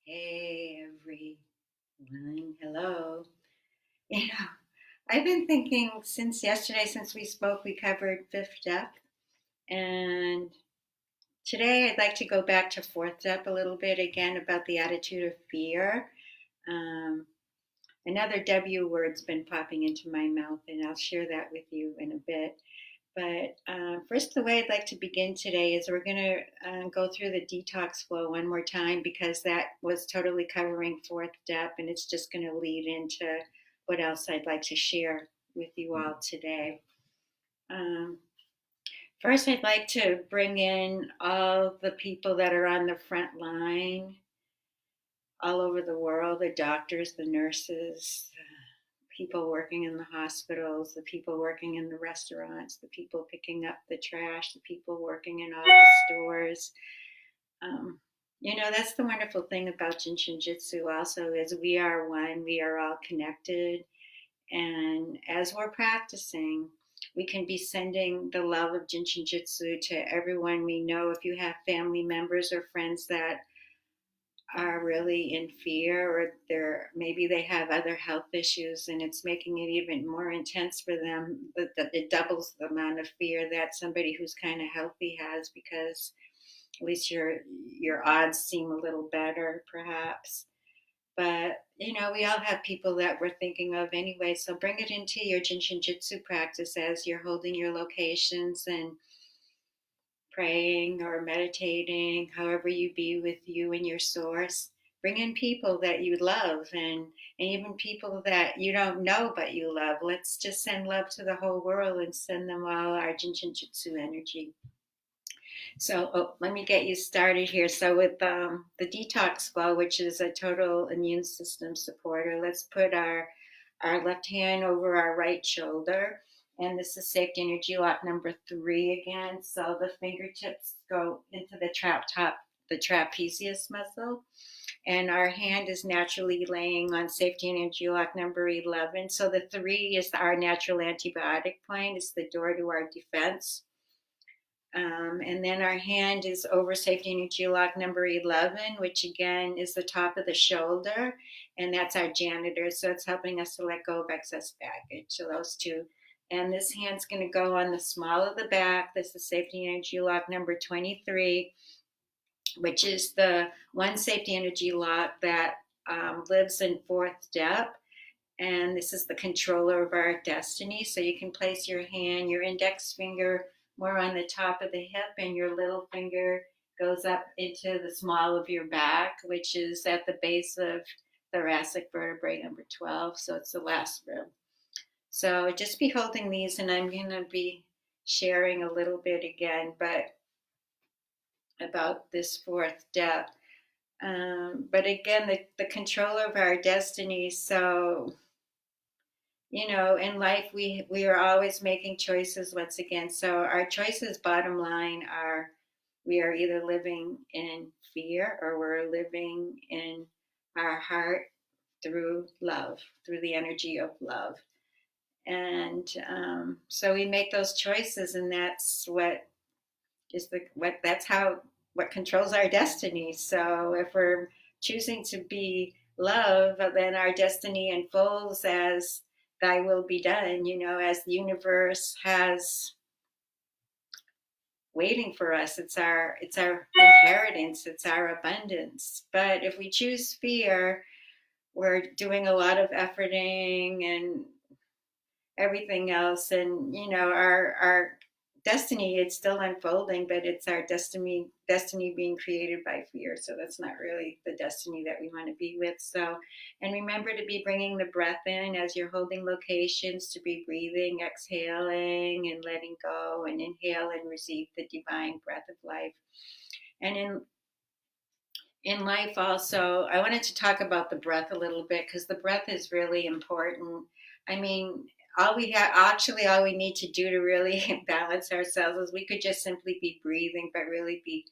Hey everyone, hello. You know, I've been thinking since yesterday, since we spoke, we covered fifth depth, and today I'd like to go back to fourth depth a little bit again about the attitude of fear. Um, Another W word's been popping into my mouth, and I'll share that with you in a bit. But first, the way I'd like to begin today is we're going to go through the detox flow one more time because that was totally covering fourth depth, and it's just going to lead into what else I'd like to share with you all today. Um, First, I'd like to bring in all the people that are on the front line all over the world, the doctors, the nurses, people working in the hospitals, the people working in the restaurants, the people picking up the trash, the people working in all the stores. Um, that's the wonderful thing about Jinshin Jitsu also is we are one, we are all connected. And as we're practicing, we can be sending the love of Jinshin Jitsu to everyone we know. If you have family members or friends that are really in fear or maybe they have other health issues and it's making it even more intense for them, that it doubles the amount of fear that somebody who's kind of healthy has, because at least your odds seem a little better perhaps. But we all have people that we're thinking of anyway, so bring it into your Jinshin Jitsu practice as you're holding your locations and praying or meditating, however you be with you and your source. Bring in people that you love, and even people that you don't know but you love. Let's just send love to the whole world and send them all our Jinshin Jitsu energy. So let me get you started here. So with the detox flow, which is a total immune system supporter, let's put our left hand over our right shoulder. And this is safety energy lock number 3 again. So the fingertips go into the trapezius muscle. And our hand is naturally laying on safety energy lock number 11. So the 3 is our natural antibiotic point. It's the door to our defense. And then our hand is over safety energy lock number 11, which again is the top of the shoulder. And that's our janitor. So it's helping us to let go of excess baggage. So those two. And this hand's going to go on the small of the back. This is safety energy lock number 23, which is the one safety energy lock that lives in fourth depth. And this is the controller of our destiny. So you can place your hand, your index finger more on the top of the hip, and your little finger goes up into the small of your back, which is at the base of thoracic vertebrae number 12. So it's the last rib. So just be holding these, and I'm going to be sharing a little bit again, but about this fourth depth. But again, the controller of our destiny. So in life we are always making choices once again. So our choices, bottom line, are we are either living in fear or we're living in our heart through love, through the energy of love. And so we make those choices, and that's what controls our destiny. So if we're choosing to be love, then our destiny unfolds as thy will be done, as the universe has waiting for us. It's our inheritance, it's our abundance. But if we choose fear, we're doing a lot of efforting and everything else, and our destiny, it's still unfolding, but it's our destiny being created by fear. So that's not really the destiny that we want to be with. So, and remember to be bringing the breath in as you're holding locations, to be breathing, exhaling and letting go, and inhale and receive the divine breath of life. And in life also, I wanted to talk about the breath a little bit, because the breath is really important. I mean, all we need to do to really balance ourselves is we could just simply be breathing, but really be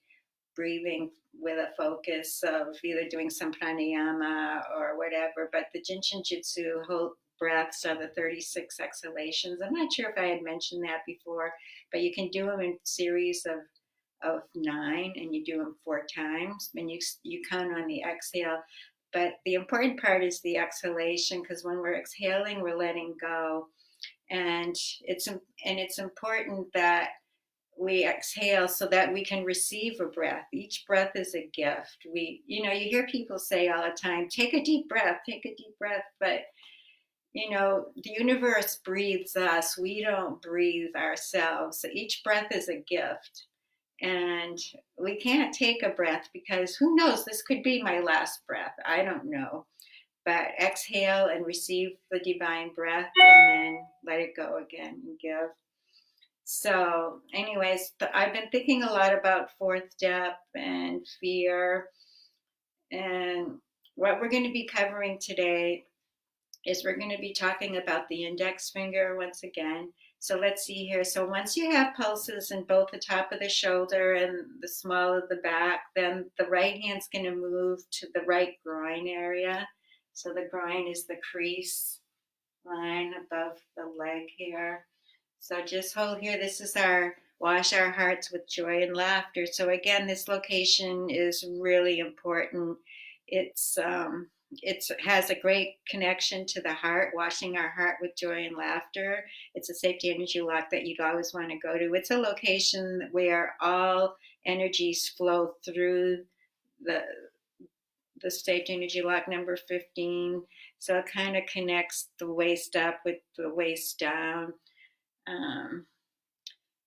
breathing with a focus of either doing some pranayama or whatever. But the Jinshin Jitsu whole breaths are the 36 exhalations. I'm not sure if I had mentioned that before, but you can do them in series of 9, and you do them 4 times, and you count on the exhale. But the important part is the exhalation, because when we're exhaling, we're letting go, and it's important that we exhale so that we can receive a breath. Each breath is a gift. You hear people say all the time, take a deep breath, take a deep breath. But, the universe breathes us. We don't breathe ourselves. So each breath is a gift. And we can't take a breath because who knows, this could be my last breath. I don't know. But exhale and receive the divine breath and then let it go again and give. So, anyways, I've been thinking a lot about fourth depth and fear. And what we're going to be covering today is we're going to be talking about the index finger once again. So let's see here. So once you have pulses in both the top of the shoulder and the small of the back, then the right hand's going to move to the right groin area. So the groin is the crease line above the leg here. So just hold here. This is our wash our hearts with joy and laughter. So again, this location is really important. It has a great connection to the heart, washing our heart with joy and laughter. It's a safety energy lock that you'd always want to go to. It's a location where all energies flow through the safety energy lock number 15. So it kind of connects the waist up with the waist down.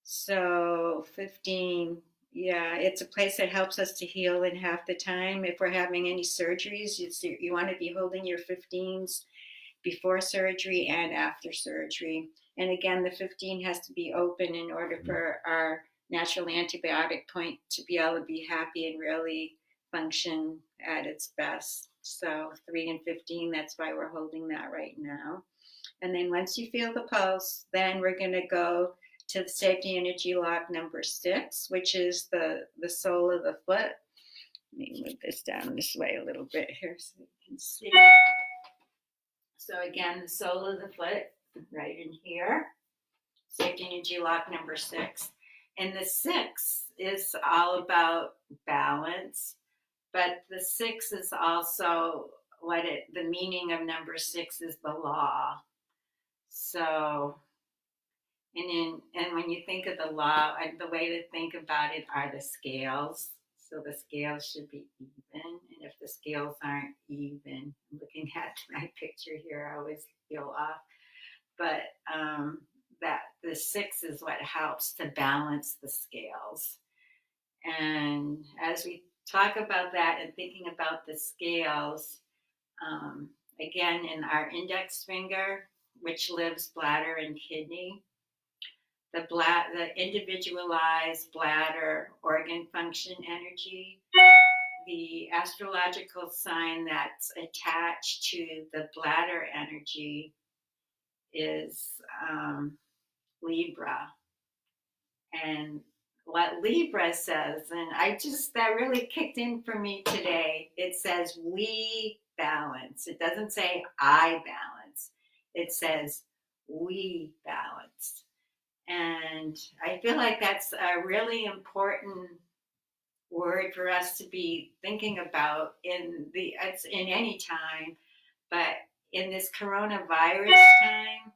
So 15, yeah, it's a place that helps us to heal in half the time. If we're having any surgeries, you want to be holding your 15s before surgery and after surgery. And again, the 15 has to be open in order for our natural antibiotic point to be able to be happy and really function at its best. So 3 and 15, that's why we're holding that right now. And then once you feel the pulse, then we're going to go to the safety energy lock number 6, which is the sole of the foot. Let me move this down this way a little bit here so you can see. So again, the sole of the foot right in here, safety energy lock number 6. And the 6 is all about balance, but the 6 is also the meaning of number 6 is the law. So, and when you think of the law, the way to think about it are the scales. So the scales should be even, and if the scales aren't even, I'm looking at my picture here, I always feel off. But that the 6 is what helps to balance the scales. And as we talk about that and thinking about the scales, again, in our index finger, which lives bladder and kidney, the individualized bladder organ function energy, the astrological sign that's attached to the bladder energy is Libra. And what Libra says, and that really kicked in for me today. It says we balance. It doesn't say I balance. It says we balance. And I feel like that's a really important word for us to be thinking about it's in any time, but in this coronavirus time,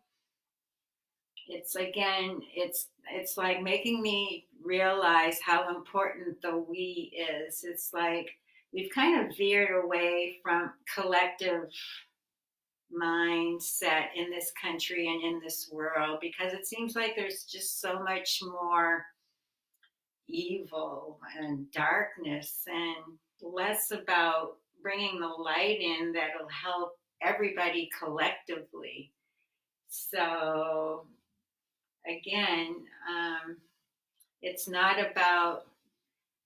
it's like making me realize how important the we is. It's like we've kind of veered away from collective mindset in this country and in this world because it seems like there's just so much more evil and darkness and less about bringing the light in that'll help everybody collectively. So again, it's not about,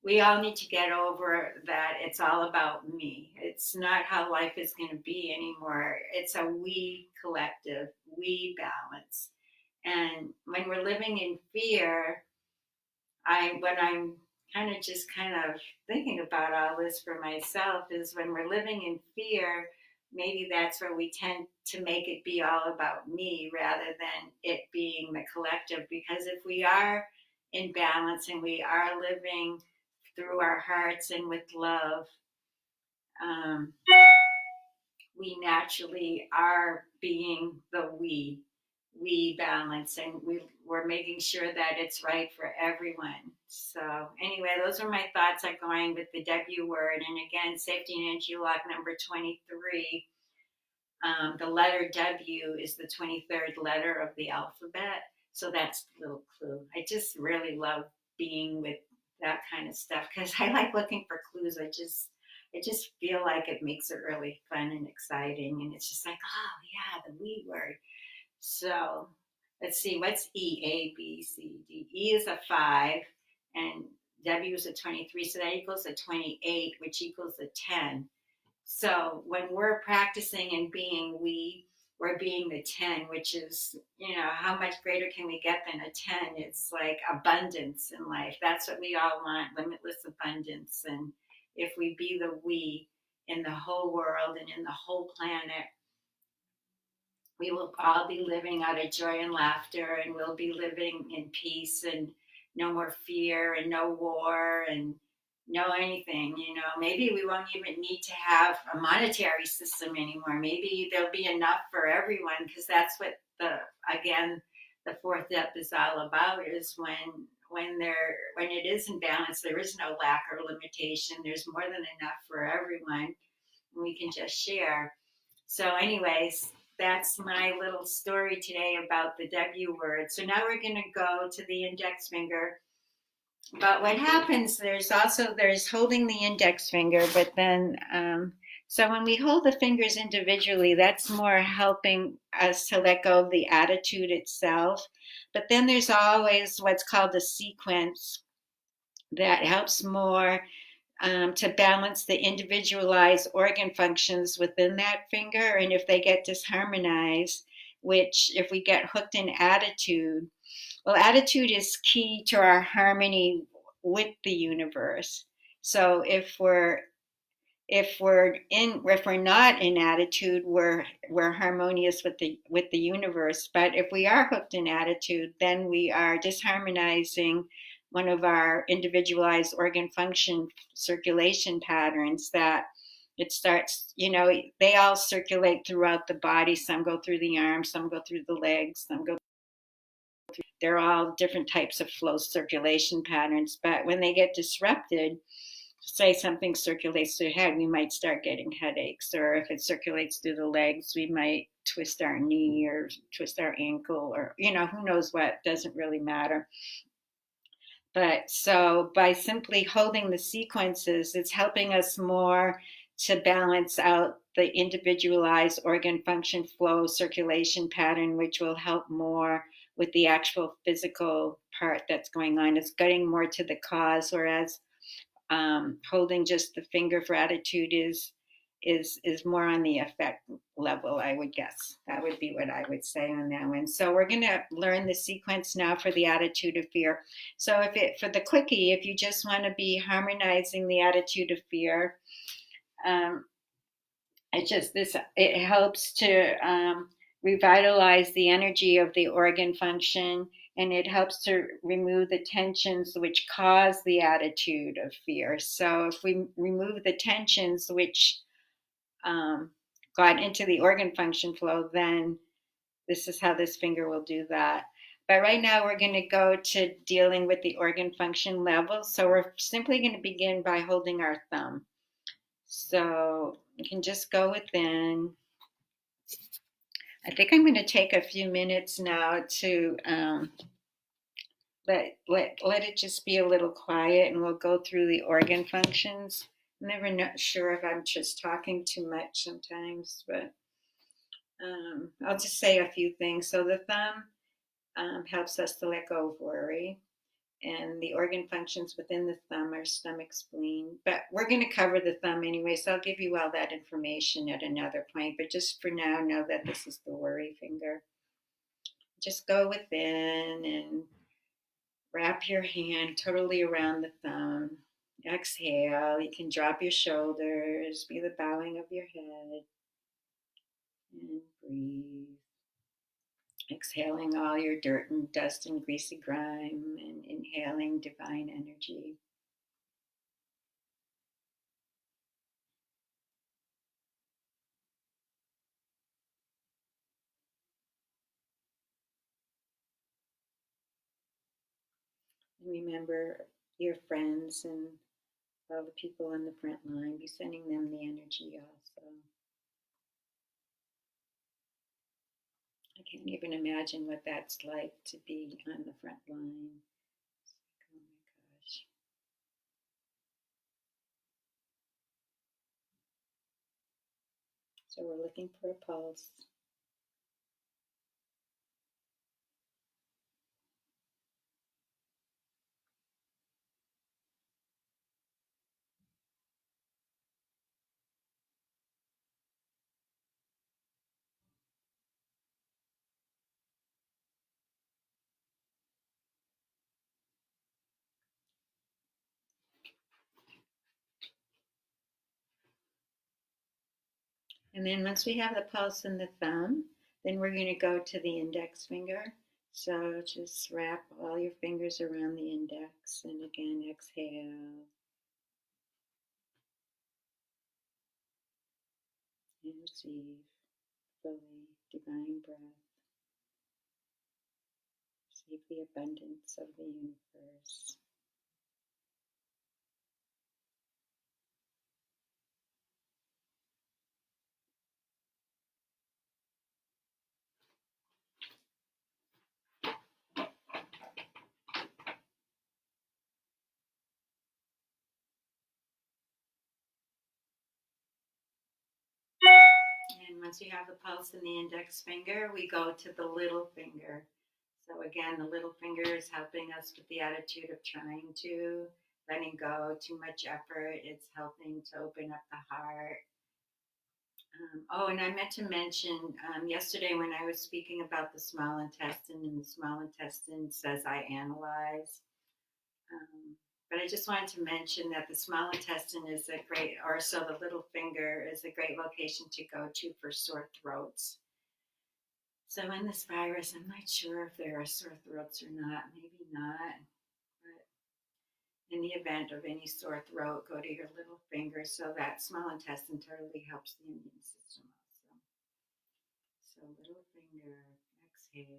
we all need to get over that it's all about me. It's not how life is going to be anymore. It's a we collective, we balance. And when we're living in fear, what I'm kind of thinking about all this for myself is when we're living in fear, maybe that's where we tend to make it be all about me rather than it being the collective. Because if we are in balance and we are living through our hearts and with love, um, we naturally are being the we balance, and we're making sure that it's right for everyone. So anyway, those are my thoughts on going with the W word. And again, safety and energy lock number 23. The letter W is the 23rd letter of the alphabet. So that's a little clue. I just really love being with that kind of stuff because I like looking for clues. I just feel like it makes it really fun and exciting. And it's just like, oh, yeah, the we word. So let's see, what's E, A, B, C, D? E is a 5, and W is a 23. So that equals a 28, which equals a 10. So when we're practicing and being we're being the 10, which is, how much greater can we get than a 10? It's like abundance in life. That's what we all want, limitless abundance. And if we be the we in the whole world and in the whole planet, we will all be living out of joy and laughter, and we'll be living in peace and no more fear and no war and no anything. Maybe we won't even need to have a monetary system anymore. Maybe there'll be enough for everyone, because that's what the fourth step is all about, is when it is in balance, there is no lack or limitation. There's more than enough for everyone, and we can just share. So, anyways, that's my little story today about the W word. So now we're going to go to the index finger. But what happens, there's holding the index finger, but then, so when we hold the fingers individually, that's more helping us to let go of the attitude itself. But then there's always what's called a sequence that helps more to balance the individualized organ functions within that finger. And if they get disharmonized, which if we get hooked in attitude, well, attitude is key to our harmony with the universe. So if we're not in attitude, we're harmonious with the universe. But if we are hooked in attitude, then we are disharmonizing one of our individualized organ function circulation patterns, that it starts, they all circulate throughout the body. Some go through the arms, some go through the legs, they're all different types of flow circulation patterns. But when they get disrupted, say something circulates through the head, we might start getting headaches. Or if it circulates through the legs, we might twist our knee or twist our ankle, or, who knows what, doesn't really matter. But so by simply holding the sequences, it's helping us more to balance out the individualized organ function flow circulation pattern, which will help more with the actual physical part that's going on. It's getting more to the cause, whereas holding just the finger for attitude is more on the effect level, I would guess. That would be what I would say on that one. So we're going to learn the sequence now for the attitude of fear. So for the quickie, if you just want to be harmonizing the attitude of fear, it helps to revitalize the energy of the organ function, and it helps to remove the tensions which cause the attitude of fear. So if we remove the tensions which got into the organ function flow, then this is how this finger will do that. But right now we're going to go to dealing with the organ function level. So we're simply going to begin by holding our thumb. So you can just go within. I think I'm going to take a few minutes now to let it just be a little quiet, and we'll go through the organ functions. I'm never not sure if I'm just talking too much sometimes, but I'll just say a few things. So the thumb helps us to let go of worry, and the organ functions within the thumb are stomach, spleen. But we're going to cover the thumb anyway, so I'll give you all that information at another point. But just for now, know that this is the worry finger. Just go within and wrap your hand totally around the thumb. Exhale. You can drop your shoulders, be the bowing of your head, and breathe. Exhaling all your dirt and dust and greasy grime and inhaling divine energy. And remember your friends and all the people on the front line. Be sending them the energy also. I can't even imagine what that's like to be on the front line. Oh my gosh. So we're looking for a pulse. And then once we have the pulse in the thumb, then we're going to go to the index finger. So just wrap all your fingers around the index and again exhale and receive fully divine breath. Receive the abundance of the universe. And once you have the pulse in the index finger, we go to the little finger. So again, the little finger is helping us with the attitude of trying to, letting go too much effort. It's helping to open up the heart. Oh, and I meant to mention yesterday when I was speaking about the small intestine, and the small intestine says I analyze. But I just wanted to mention that the small intestine is a great, or so the little finger is a great location to go to for sore throats. So in this virus, I'm not sure if there are sore throats or not, maybe not. But in the event of any sore throat, go to your little finger. So that small intestine totally helps the immune system also. So little finger, exhale.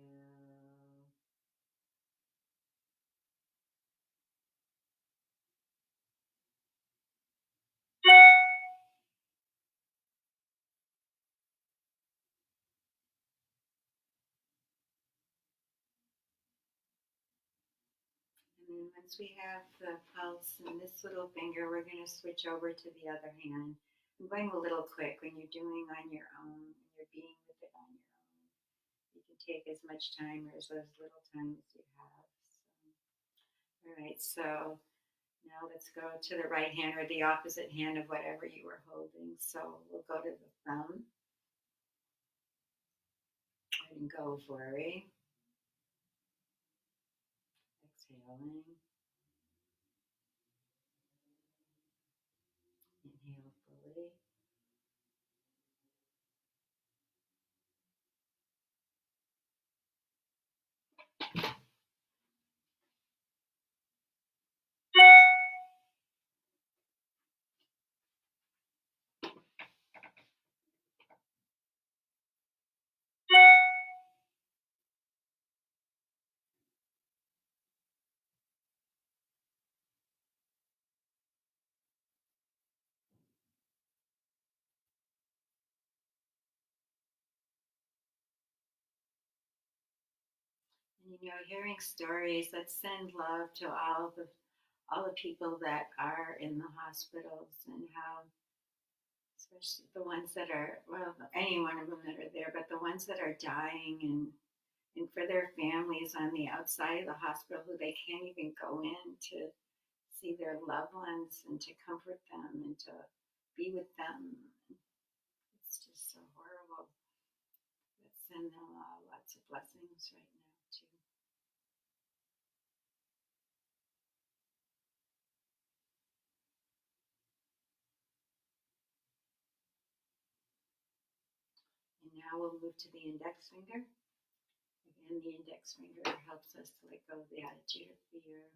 And then once we have the pulse in this little finger, we're going to switch over to the other hand. I'm going a little quick when you're doing on your own, when you're being with it on your own. You can take as much time or as little time as you have. So, all right, so now let's go to the right hand or the opposite hand of whatever you were holding. So we'll go to the thumb and go worry. Exhaling. Inhale fully. And hearing stories, let's send love to all the people that are in the hospitals and how, especially the ones that are, well, any one of them that are there, but the ones that are dying and for their families on the outside of the hospital who they can't even go in to see their loved ones and to comfort them and to be with them. It's just so horrible. Let's send them lots of blessings right now, too. And now we'll move to the index finger. And the index finger helps us to let go of the attitude of fear.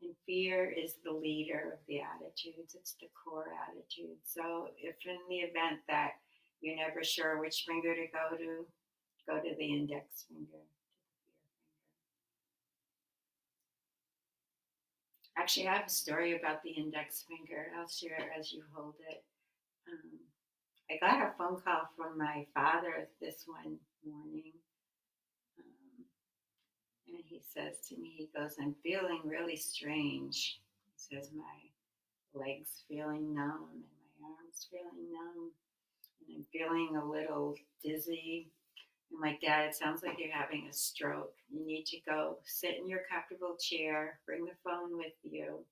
And fear is the leader of the attitudes. It's the core attitude. So if in the event that you're never sure which finger to go to the index finger. Actually, I have a story about the index finger. I'll share it as you hold it. I got a phone call from my father this one morning. And he says to me, he goes, I'm feeling really strange. He says, my legs feeling numb and my arms feeling numb. And I'm feeling a little dizzy. I'm like, Dad, it sounds like you're having a stroke. You need to go sit in your comfortable chair, bring the phone with you,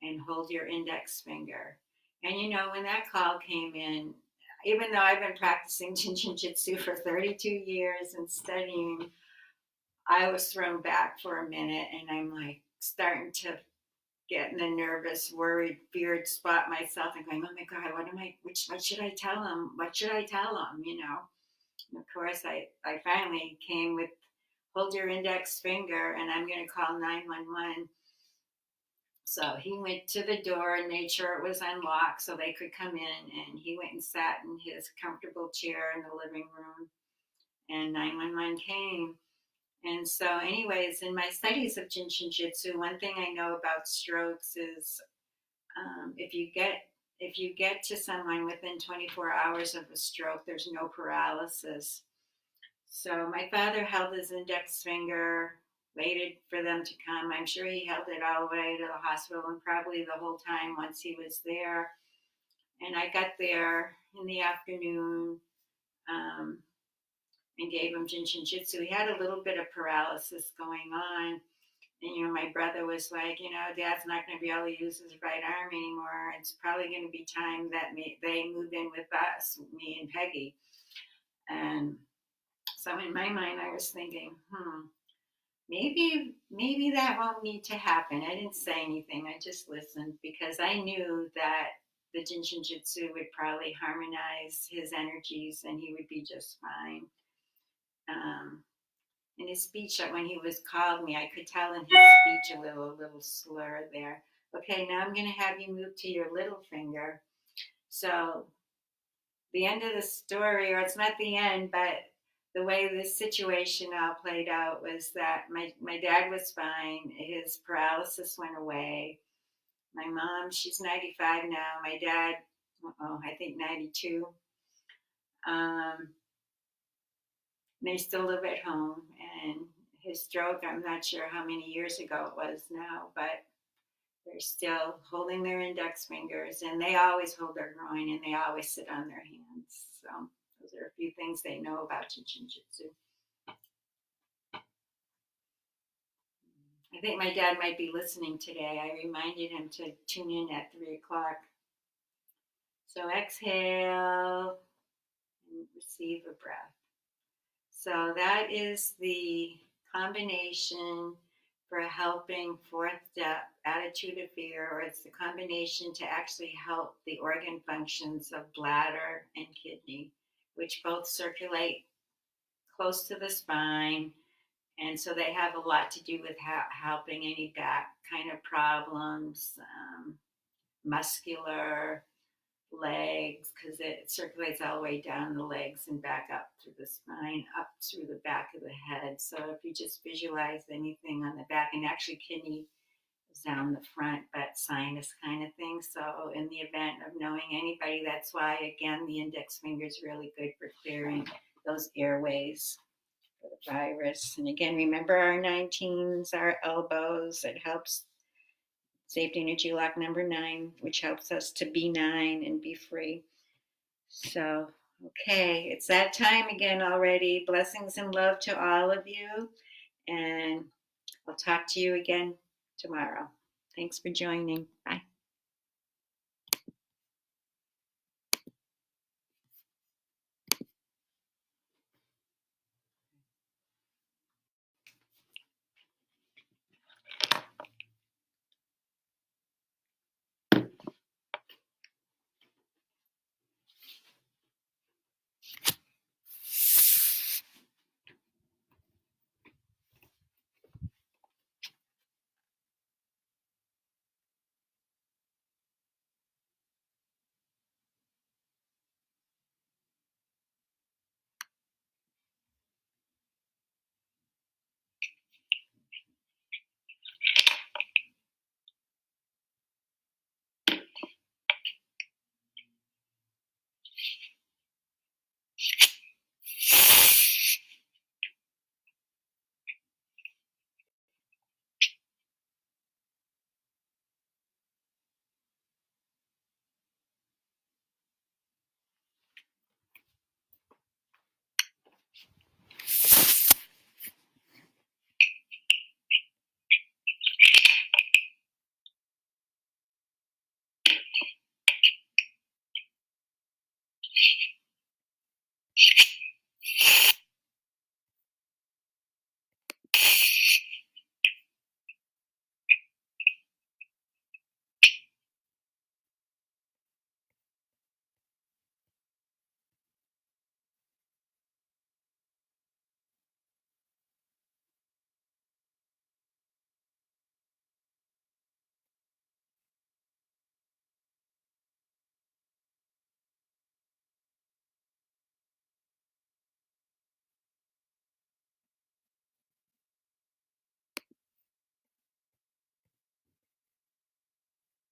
and hold your index finger. And you know, when that call came in, even though I've been practicing JIUTSU for 32 years and studying, I was thrown back for a minute, and I'm like starting to get in the nervous, worried, feared spot myself and going, oh my God, what should I tell him? What should I tell him? You know? And of course, I finally came with, hold your index finger and I'm going to call 911. So he went to the door and made sure it was unlocked so they could come in. And he went and sat in his comfortable chair in the living room. And 911 came. And so, anyways, in my studies of JIUTSU, one thing I know about strokes is if you get to someone within 24 hours of a stroke, there's no paralysis. So my father held his index finger, waited for them to come. I'm sure he held it all the way to the hospital and probably the whole time once he was there. And I got there in the afternoon and gave him JIUTSU. He had a little bit of paralysis going on. And, you know, my brother was like, you know, Dad's not going to be able to use his right arm anymore. It's probably going to be time that they move in with us, me and Peggy. And so in my mind, I was thinking, maybe that won't need to happen. I didn't say anything. I just listened because I knew that the JIUTSU would probably harmonize his energies and he would be just fine. In his speech, when he was called me, I could tell in his speech a little slur there. Okay, now I'm going to have you move to your little finger. So the end of the story, or it's not the end, but the way this situation all played out was that my dad was fine. His paralysis went away. My mom, she's 95 now. My dad, I think 92. They still live at home, and his stroke, I'm not sure how many years ago it was now, but they're still holding their index fingers, and they always hold their groin, and they always sit on their hands. So those are a few things they know about JIUTSU. I think my dad might be listening today. I reminded him to tune in at 3 o'clock. So exhale and receive a breath. So that is the combination for helping fourth step, attitude of fear, or it's the combination to actually help the organ functions of bladder and kidney, which both circulate close to the spine. And so they have a lot to do with helping any back kind of problems, muscular, legs, because it circulates all the way down the legs and back up through the spine, up through the back of the head. So if you just visualize anything on the back, and actually kidney is down the front, but sinus kind of thing. So in the event of knowing anybody, that's why, again, the index finger is really good for clearing those airways for the virus. And again, remember our 19s, our elbows. It helps. Safety energy lock number 9, which helps us to be 9 and be free. So, okay, it's that time again already. Blessings and love to all of you. And I'll talk to you again tomorrow. Thanks for joining. Bye.